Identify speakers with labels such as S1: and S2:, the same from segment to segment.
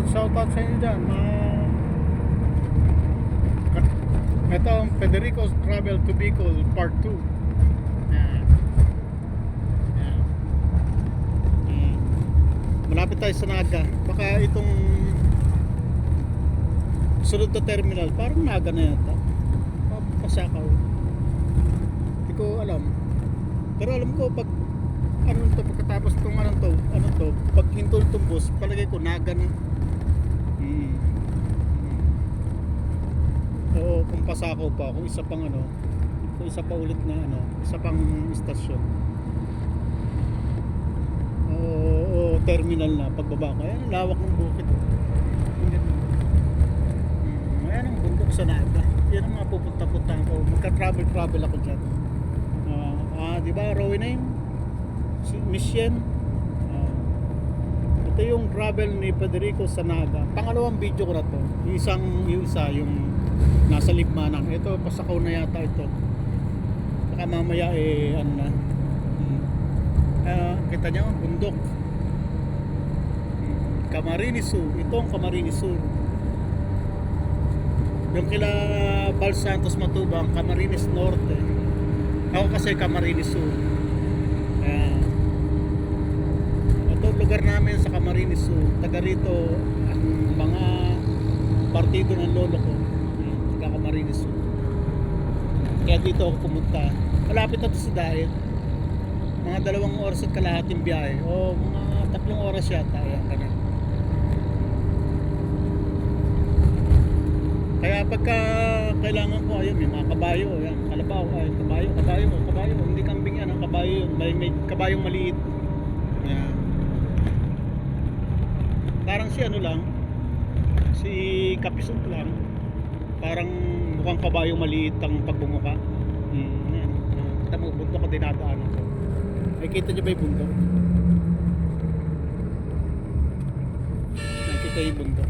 S1: shout out sa inyo dyan. Ito ang Federico's Travel to Bicol Part 2. Yan. Yan. Malapit tayo sa Naga. Baka itong sunod na terminal, parang Naga na yata. Pasakaw. Hindi ko alam. Pero alam ko pag ano to, pagkatapos itong ano to, pag hintol itong bus, palagay ko Naga na. Oo, kung pasakaw pa, kung isa pang ano, kung isa pa ulit na ano, isa pang istasyon. Oo, terminal na pagbaba ko. Ayan ang lawak ng bukid. Ayan ang bundok sa Naga. Yan ang mga pupunta-punta ko. Magka-travel ako dyan. Di ba, Rowan name? Si Mission. Ito yung travel ni Federico sa Naga. Pangalawang video ko na to. Yung isa yung nasa Libmanan. Ito, pasakaw na yata ito. Baka mamaya ano na. Kita nyo, bundok. Camarines Sur. Ito ang Camarines Sur. Yung kila Bal Santos Matubang, Camarines Norte. Ako kasi Camarines Sur. Ito lugar namin sa Camarines Sur. Taga rito ang mga partido ng lolo ko. Taga Camarines Sur. Kaya dito ako pumunta. Malapit na ito sa Daet. Mga 2 oras at kalahating biyahe. O mga 3 oras yata. Ayan, ganun. Kaya pagka kailangan ko, ayun, may mga kabayo, ayan, kalabaw, ay, kabayo, hindi kambing yan, ang kabayo yun, may kabayong maliit. Ayan. Parang si ano lang, si Kapisot lang, parang mukhang kabayong maliit ang pagbumuka. Ayan, kita mo, bundok ko dinadaanan ko. Ay, kita nyo ba yung bundok? Nakita yung bundok.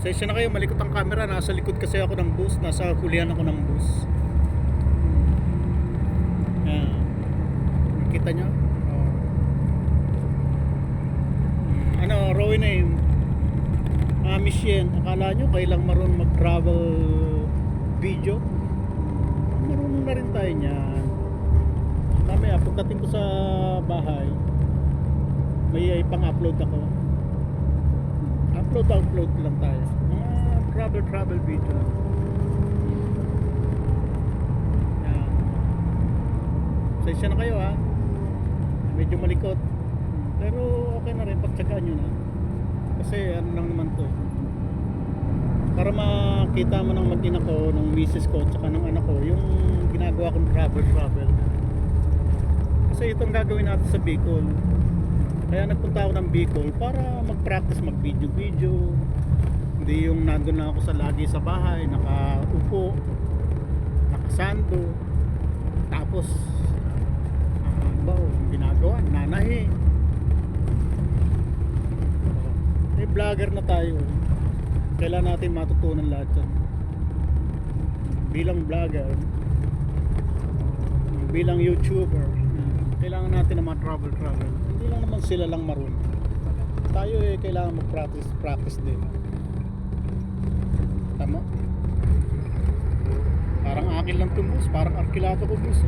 S1: Session na kayo, malikot ang camera. Nasa likod kasi ako ng bus. Nasa hulihan ako ng bus. Yan. Kita nyo? Ano, Rowan name. Mission. Akala nyo kailang marunong mag-travel video? Marunong na rin tayo niyan. Mamaya, pagdating ko sa bahay, may pang-upload ako. Upload lang tayo. Mga travel video lang. Yan. Session na kayo ha. Medyo malikot. Pero okay na rin, pagtsagaan nyo na. Kasi ano lang naman to. Para makita mo ng mag-ina ko, ng misis ko, tsaka ng anak ko, yung ginagawa kong travel. Kasi itong gagawin natin sa Bicol. Kaya nagpunta ako ng Bicol para mag-practice mag-video. Hindi yung nandun lang ako lagi sa bahay, nakaupo, nakasando. Tapos ginagawa, nanahi. Vlogger na tayo. Kailangan natin matutunan lahat yan. Bilang vlogger, bilang YouTuber, kailangan natin na mga travel. Hindi lang naman sila lang marunong. Tayo kailangan mag-practice din. Tama? Parang akin lang itong bus. Parang arkilado ko bus.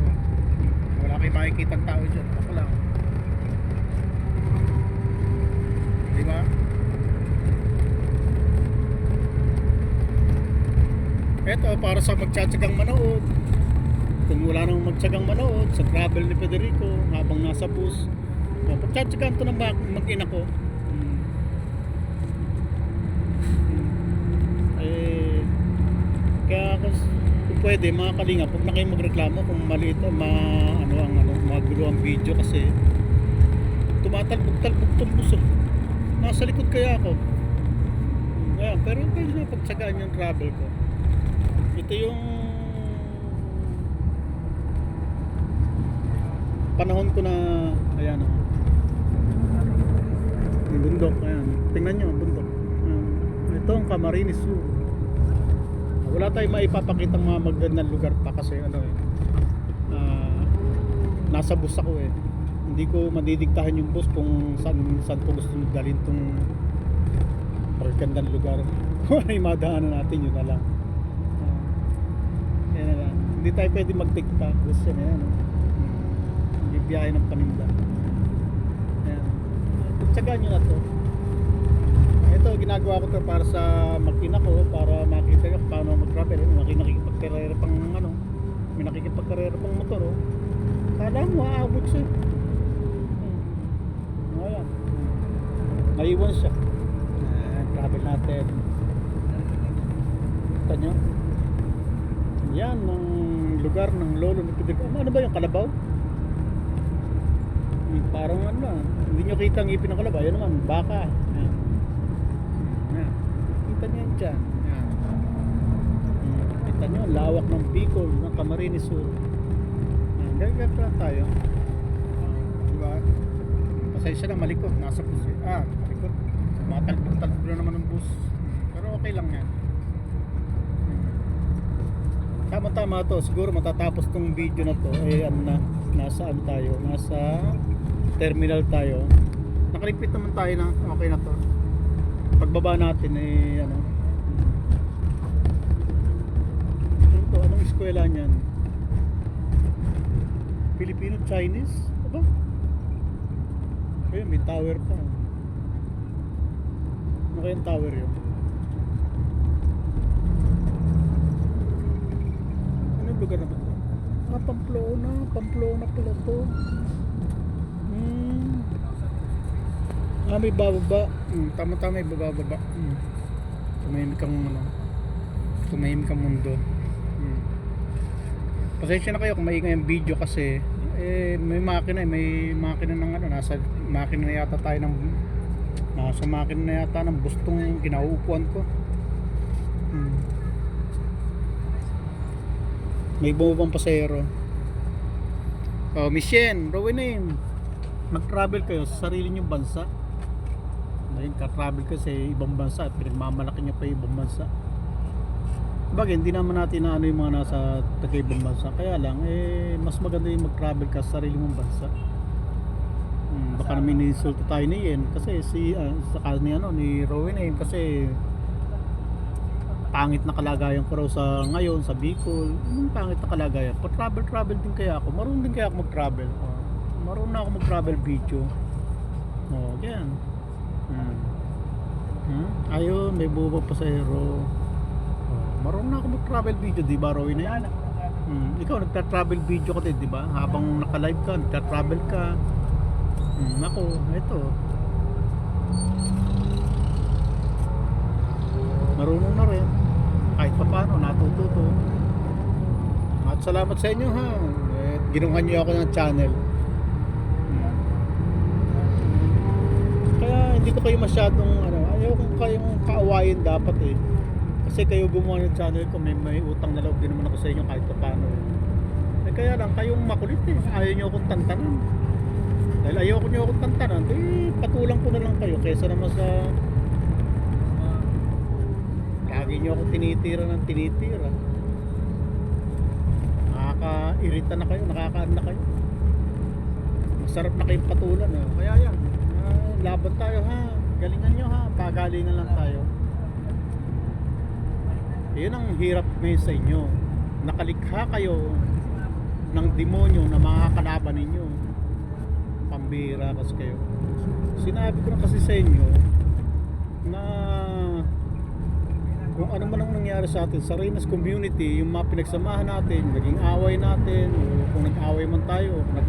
S1: Wala kayo makikita ang tao dyan. Ako lang. Diba? Eto, para sa magtsatsagang manood. Kung wala nang magtsagang manood sa travel ni Federico habang nasa bus, pagtsatsagaan ito ng mag-ina ko. Kaya kung pwede, mga kalinga, huwag na kayong magreklamo kung maliit magulo ang video kasi tumatalbog-talbog itong bus. Nasa likod kaya ako. Ayan, pero pwede na pagtsagaan yung travel ko. Ito yung panahon ko na, ayan yung bundok, ayan, tingnan nyo ang bundok. Ito ang Camarines Sur. Wala tayong maipapakita mga magandang lugar pa kasi nasa bus ako Hindi ko madidiktahan yung boss kung saan ko gusto dalhin tong magandang lugar. Kung ano yung madaanan natin, yun na lang. Yan na lang. Hindi tayo pwede mag-tiktak. Gusto na yan. Hindi biyahe ng paninda. Ayan. Tsagaan nyo na to. Ito, ginagawa ko to para sa makina ko, para makita nyo kung paano mag-travel. May nakikipagkarera pang ano, may nakikipagkarera pang motor. Oh. Kala mo, aabot siya. Ayan. Naiwan siya. Travel natin. Kita nyo? Yan ang lugar ng lolo ni Pedro. Ano ba yung Kalabaw? Parang ano na. Hindi nyo kita ang ngipin ng Kalabaw. Yan naman, baka. Yan. Yan. Kita nyo yan dyan. Yan. Kita nyo, lawak ng Bicol, ng Camarines Sur. Yan. Ganyan lang tayo. Diba? Pasensya na, malikot. Nasa pusi. Malikot. Matalbog-talbog na naman ng bus. Pero okay lang yan. Tama-tama to. Siguro matatapos tong video na to. Ano na. Nasa ano tayo. Nasa terminal tayo. Nakaligpit naman tayo na okay na to. Pagbaba natin ano. Ano to? Anong eskwela niyan? Filipino-Chinese? Aba? Ayun, may tower pa. Ano kayang tower yun? Anong lugar na ba ito? Pamplona. Pamplona pala ito. May bababa. Tama-tama may bababa. Tumahimik kang ano. Tumahimik kang mundo. Pasensya na kayo kung maingay ang video kasi may makina ng ano, nasa makina na yata tayo ng nasa makina na yata ng bustong kinauupuan ko. May bumabang pasahero. Miss Yen, Rowan, mag-travel kayo sa sarili nyong bansa. Ngayon ka-travel kayo sa ibang bansa at pinagmamalaki nyo pa yung ibang bansa. Bagay, hindi naman natin na ano yung mga nasa taga-ibang bansa. Kaya lang, mas maganda yung mag-travel ka sa sarili mong bansa. Baka namin ni-insulto tayo ni Yen kasi sa kaso ni Rowan kasi pangit na kalagayan ko raw sa ngayon sa Bicol. Anong pangit na kalagayan? Pa-travel din kaya ako. Marunong din kaya ako mag-travel. Marunong na ako mag-travel video. Yan. Ayun, may bubog pasahero. Marunong na ako mag-travel video, di ba, Roy na yan? Ikaw, nagta-travel video ka din, di ba? Habang naka-live ka, nagta-travel ka. Ako, ito. Marunong na rin. Kahit pa paano, natututo. At salamat sa inyo ha. Ginuhan niyo ako ng channel. Kaya hindi ko kayo masyadong ayaw kong kayong kaawayin dapat kasi kayo gumawa ng channel ko, may utang na loob din naman ako sa inyo kahit pa paano kaya lang kayong makulit ayaw nyo akong tantanan. Dahil ayaw nyo akong tantanan, patulang ko na lang kayo kaysa naman sa lagi nyo akong tinitira ng tinitira. Nakaka-irita na kayo, nakaka-ano na kayo. Masarap na kayong patulan kaya yan, laban tayo ha, galingan nyo ha, pagalingan lang tayo. Yun ang hirap ngayon sa inyo. Nakalikha kayo ng demonyo na makakalaban ninyo. Pambira kasi kayo. Sinabi ko na kasi sa inyo na kung ano man ang nangyari sa atin sa Reynas community, yung mga pinagsamahan natin, naging away natin, o kung nag-away man tayo, kung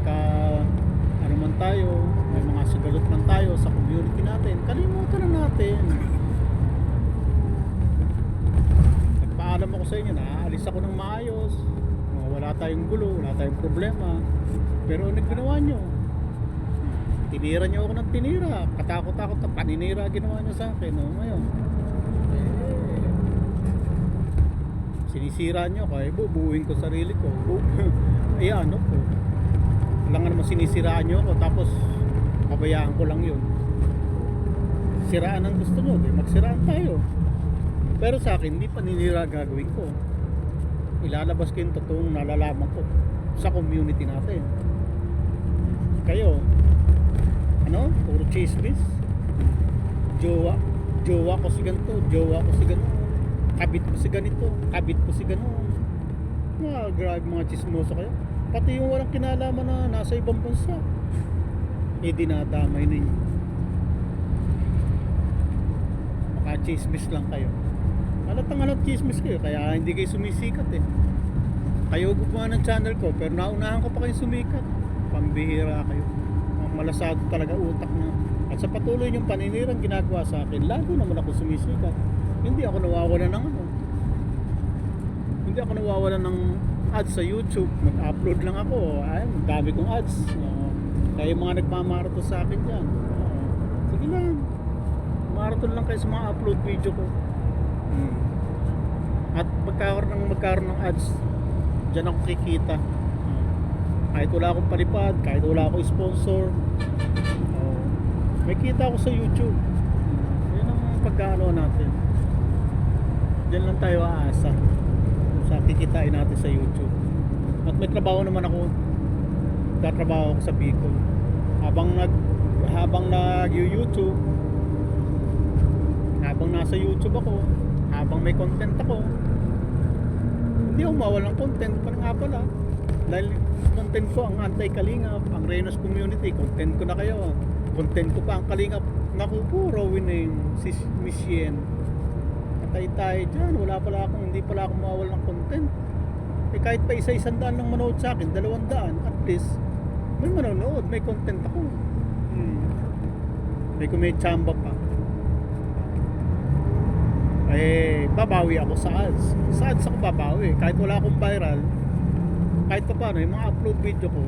S1: ano man tayo, may mga sigalot man tayo sa community natin, kalimutan na natin. Nagpaalam ako sa inyo na aalis ako ng maayos, wala tayong gulo, wala tayong problema. Pero ano ginawa nyo? Tinira nyo ako ng tinira, katakot-takot na paninira ginawa nyo sa akin. Ngayon sinisira nyo kaya bubuuin ko sarili ko. Ano po, lang naman sinisiraan nyo ako tapos pabayaan ko lang yun. Siraan ang gusto nyo, magsiraan tayo. Pero sa akin, hindi paninira gagawin ko. Ilalabas ko yung totoong nalalaman ko sa community natin. kayo. Ano? Puro chismis. Jowa ko si ganito, jowa ko si ganito. Kabit ko si ganito, kabit ko si ganito. Grabe mga chismoso kayo. Pati yung walang kinalaman na nasa ibang bansa, dinadamay ninyo. Baka chismis lang kayo. Halatang chismis kayo, kaya hindi kayo sumisikat eh. Kayo gumawa ng channel ko, pero naunahan ko pa kayo sumikat. Pambihira kayo. Ang malasado talaga utak na. At sa patuloy yung paninirang ginagawa sa akin, lalo naman ako sumisikat. Hindi ako nawawala ng Hindi ako nawawala ng ads sa YouTube. Mag-upload lang ako. Ayun, dami kong ads. Kaya yung mga nagmamarathon sa akin dyan. Sige lang. Marathon lang kayo sa mga upload video ko. At magkaroon ng ads, dyan ako kikita. Kahit wala akong palipad, kahit wala akong sponsor, may kita ako sa YouTube. Yan ang pagkaano natin. Diyan lang tayo aasa sa kikitain natin sa YouTube. At may trabaho naman ako. Tatrabaho ako sa Bicol. Habang nag-YouTube, habang nasa YouTube ako, habang may content ako, hindi ako mawala ng content pa nga pala. Dahil content ko ang anti-kalingap, ang Renos community, content ko na kayo. Content ko pa ang kalingap. Naku po, Rowing si Miss Yen. Patay tayo dyan, hindi pala ako mawala ng content. Kahit pa isa-100 lang manood sa akin, 200, at least may manonood, may content ako. May chamba pa. Babawi ako sa ads. Sa ads ako babawi. Kahit wala akong viral, kahit pa paano, yung mga upload video ko,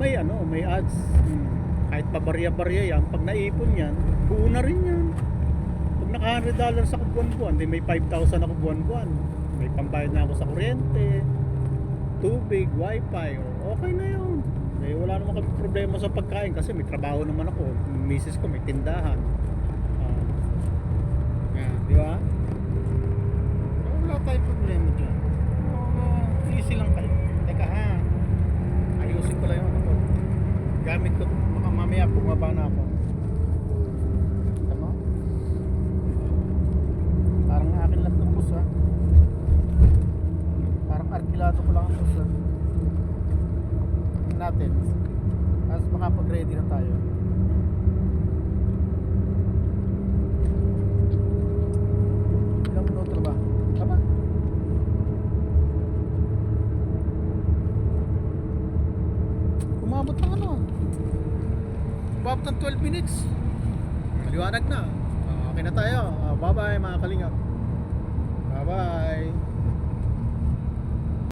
S1: may ads. Kahit pa barya-barya yan, pag naipon yan, buo na rin yan. Pag naka $100 ako buwan-buwan, may 5,000 ako buwan-buwan. May pambayad na ako sa kuryente, tubig, wifi, okay na yun. Wala naman kami problema sa pagkain kasi may trabaho naman ako. Misis ko may tindahan. Di ba? Wala tayong problema dyan. Easy lang kayo. Teka ha, ayusin ko lang yung ano. Gamit ko, mamaya bumaba na ako. Tama? Parang akin lang itong bus ha. Parang arkilado ko lang ang bus ha. Tingnan natin. Tapos makapag-ready na tayo. Ilang minuto ba? Tama? Umabot ng umabot ng 12 minutes. Maliwanag na. Okay na tayo. Bye bye mga kalingap. Bye bye.